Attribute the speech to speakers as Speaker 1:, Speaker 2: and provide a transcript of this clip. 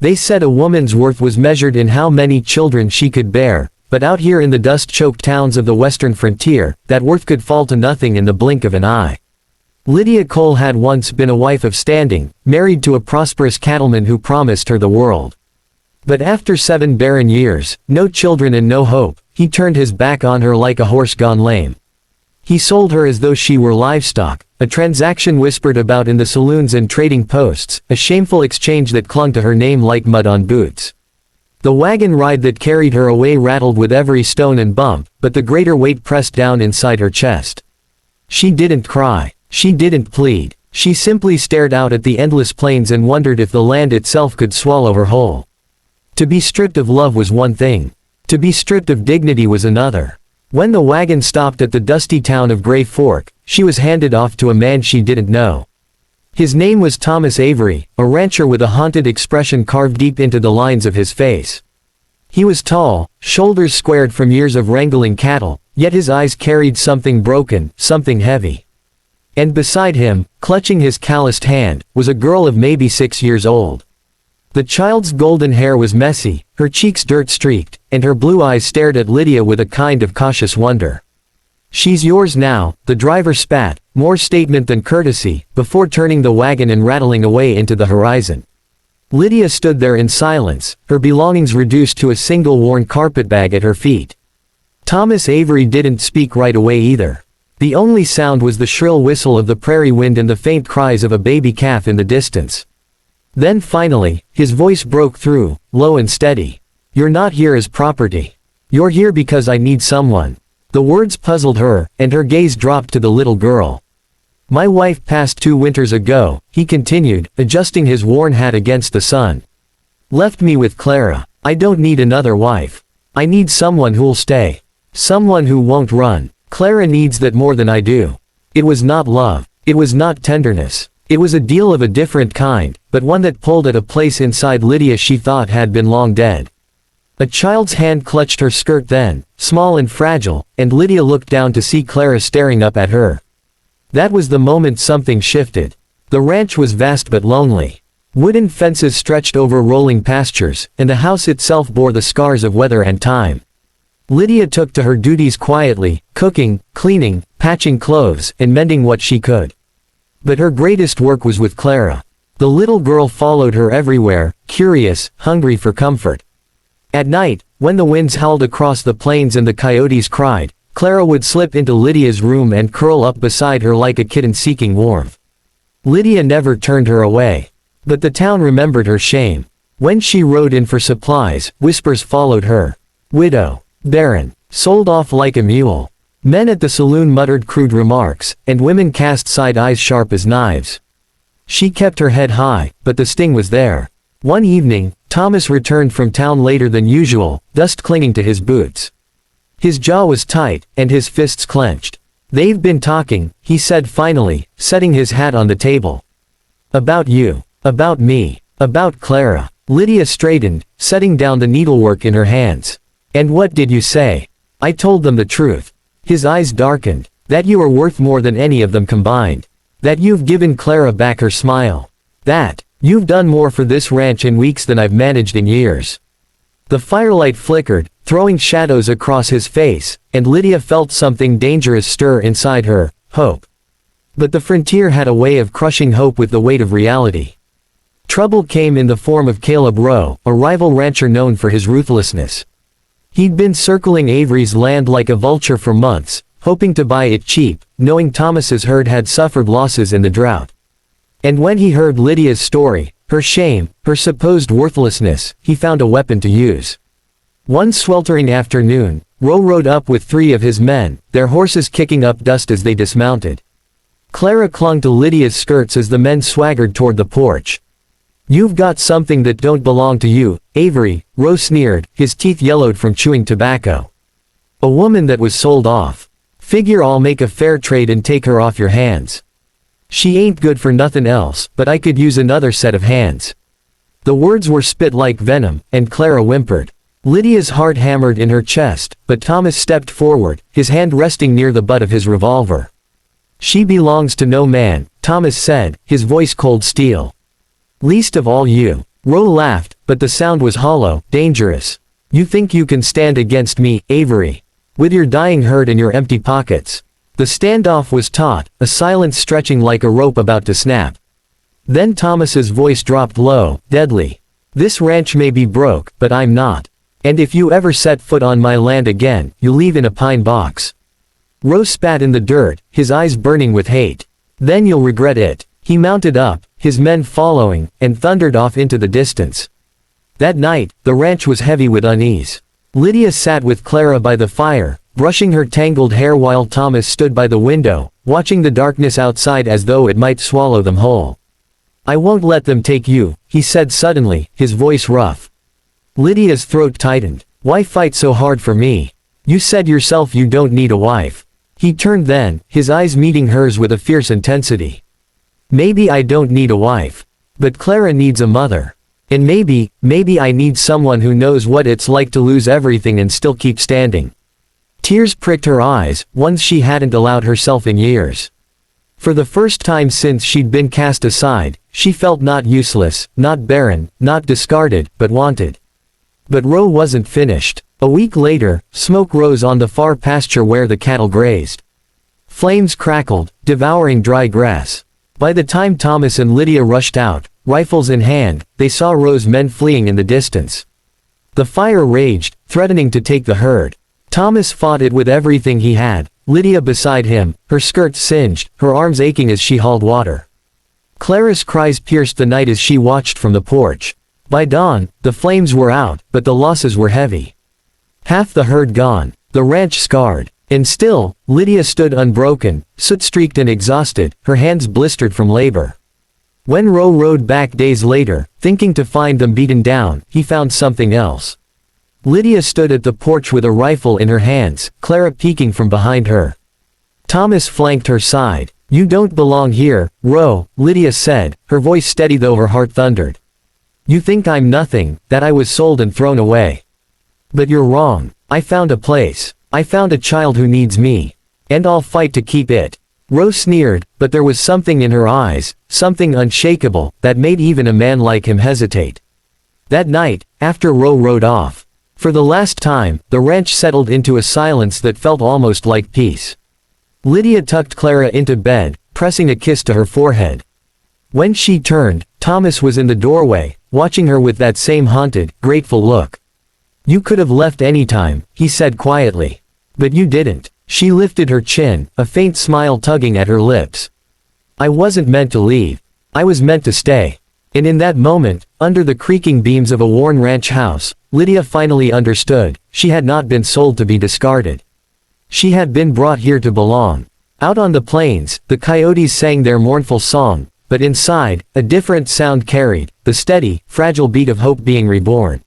Speaker 1: They said a woman's worth was measured in how many children she could bear, but out here in the dust-choked towns of the western frontier, that worth could fall to nothing in the blink of an eye. Lydia Cole had once been a wife of standing, married to a prosperous cattleman who promised her the world. But after 7 barren years, no children and no hope, he turned his back on her like a horse gone lame. He sold her as though she were livestock, a transaction whispered about in the saloons and trading posts, a shameful exchange that clung to her name like mud on boots. The wagon ride that carried her away rattled with every stone and bump, but the greater weight pressed down inside her chest. She didn't cry. She didn't plead. She simply stared out at the endless plains and wondered if the land itself could swallow her whole. To be stripped of love was one thing. To be stripped of dignity was another. When the wagon stopped at the dusty town of Gray Fork, she was handed off to a man she didn't know. His name was Thomas Avery, a rancher with a haunted expression carved deep into the lines of his face. He was tall, shoulders squared from years of wrangling cattle, yet his eyes carried something broken, something heavy. And beside him, clutching his calloused hand, was a girl of maybe 6 years old. The child's golden hair was messy, her cheeks dirt-streaked, and her blue eyes stared at Lydia with a kind of cautious wonder. "She's yours now," the driver spat, more statement than courtesy, before turning the wagon and rattling away into the horizon. Lydia stood there in silence, her belongings reduced to a single worn carpetbag at her feet. Thomas Avery didn't speak right away either. The only sound was the shrill whistle of the prairie wind and the faint cries of a baby calf in the distance. Then finally, his voice broke through, low and steady. "You're not here as property. You're here because I need someone." The words puzzled her, and her gaze dropped to the little girl. "My wife passed 2 winters ago," he continued, adjusting his worn hat against the sun. "Left me with Clara. I don't need another wife. I need someone who'll stay. Someone who won't run. Clara needs that more than I do." It was not love. It was not tenderness. It was a deal of a different kind, but one that pulled at a place inside Lydia she thought had been long dead. A child's hand clutched her skirt then, small and fragile, and Lydia looked down to see Clara staring up at her. That was the moment something shifted. The ranch was vast but lonely. Wooden fences stretched over rolling pastures, and the house itself bore the scars of weather and time. Lydia took to her duties quietly, cooking, cleaning, patching clothes, and mending what she could. But her greatest work was with Clara. The little girl followed her everywhere, curious, hungry for comfort. At night, when the winds howled across the plains and the coyotes cried, Clara would slip into Lydia's room and curl up beside her like a kitten seeking warmth. Lydia never turned her away. But the town remembered her shame. When she rode in for supplies, whispers followed her. "Widow. Barren. Sold off like a mule." Men at the saloon muttered crude remarks, and women cast side eyes sharp as knives. She kept her head high, but the sting was there. One evening, Thomas returned from town later than usual, dust clinging to his boots. His jaw was tight, and his fists clenched. "They've been talking," he said finally, setting his hat on the table. "About you. About me. About Clara." Lydia straightened, setting down the needlework in her hands. "And what did you say?" "I told them the truth." His eyes darkened. "That you are worth more than any of them combined. That you've given Clara back her smile. That you've done more for this ranch in weeks than I've managed in years." The firelight flickered, throwing shadows across his face, and Lydia felt something dangerous stir inside her, hope. But the frontier had a way of crushing hope with the weight of reality. Trouble came in the form of Caleb Rowe, a rival rancher known for his ruthlessness. He'd been circling Avery's land like a vulture for months, hoping to buy it cheap, knowing Thomas's herd had suffered losses in the drought. And when he heard Lydia's story, her shame, her supposed worthlessness, he found a weapon to use. One sweltering afternoon, Rowe rode up with 3 of his men, their horses kicking up dust as they dismounted. Clara clung to Lydia's skirts as the men swaggered toward the porch. "You've got something that don't belong to you, Avery," Rowe sneered, his teeth yellowed from chewing tobacco. "A woman that was sold off. Figure I'll make a fair trade and take her off your hands. She ain't good for nothing else, but I could use another set of hands." The words were spit like venom, and Clara whimpered. Lydia's heart hammered in her chest, but Thomas stepped forward, his hand resting near the butt of his revolver. "She belongs to no man," Thomas said, his voice cold steel. "Least of all you." Rowe laughed, but the sound was hollow, dangerous. You think you can stand against me, Avery? With your dying herd in your empty pockets. The standoff was taut, a silence stretching like a rope about to snap. Then Thomas's voice dropped low, deadly. This ranch may be broke, but I'm not. And if you ever set foot on my land again, you'll leave in a pine box. Roe spat in the dirt, his eyes burning with hate. Then you'll regret it. He mounted up, his men following, and thundered off into the distance. That night, the ranch was heavy with unease. Lydia sat with Clara by the fire, brushing her tangled hair while Thomas stood by the window, watching the darkness outside as though it might swallow them whole. I won't let them take you, he said suddenly, his voice rough. Lydia's throat tightened. Why fight so hard for me? You said yourself you don't need a wife. He turned then, his eyes meeting hers with a fierce intensity. Maybe I don't need a wife. But Clara needs a mother. And maybe I need someone who knows what it's like to lose everything and still keep standing. Tears pricked her eyes, ones she hadn't allowed herself in years. For the first time since she'd been cast aside, she felt not useless, not barren, not discarded, but wanted. But Roe wasn't finished. A week later, smoke rose on the far pasture where the cattle grazed. Flames crackled, devouring dry grass. By the time Thomas and Lydia rushed out, rifles in hand, they saw Roe's men fleeing in the distance. The fire raged, threatening to take the herd. Thomas fought it with everything he had, Lydia beside him, her skirts singed, her arms aching as she hauled water. Clara's cries pierced the night as she watched from the porch. By dawn, the flames were out, but the losses were heavy. Half the herd gone, the ranch scarred. And still, Lydia stood unbroken, soot-streaked and exhausted, her hands blistered from labor. When Roe rode back days later, thinking to find them beaten down, he found something else. Lydia stood at the porch with a rifle in her hands, Clara peeking from behind her. Thomas flanked her side. You don't belong here, Roe, Lydia said, her voice steady though her heart thundered. You think I'm nothing, that I was sold and thrown away. But you're wrong. I found a place. I found a child who needs me. And I'll fight to keep it. Roe sneered, but there was something in her eyes, something unshakable, that made even a man like him hesitate. That night, after Roe rode off, for the last time, the ranch settled into a silence that felt almost like peace. Lydia tucked Clara into bed, pressing a kiss to her forehead. When she turned, Thomas was in the doorway, watching her with that same haunted, grateful look. You could have left any time, he said quietly. But you didn't. She lifted her chin, a faint smile tugging at her lips. I wasn't meant to leave. I was meant to stay. And in that moment, under the creaking beams of a worn ranch house, Lydia finally understood, she had not been sold to be discarded. She had been brought here to belong. Out on the plains, the coyotes sang their mournful song, but inside, a different sound carried, the steady, fragile beat of hope being reborn.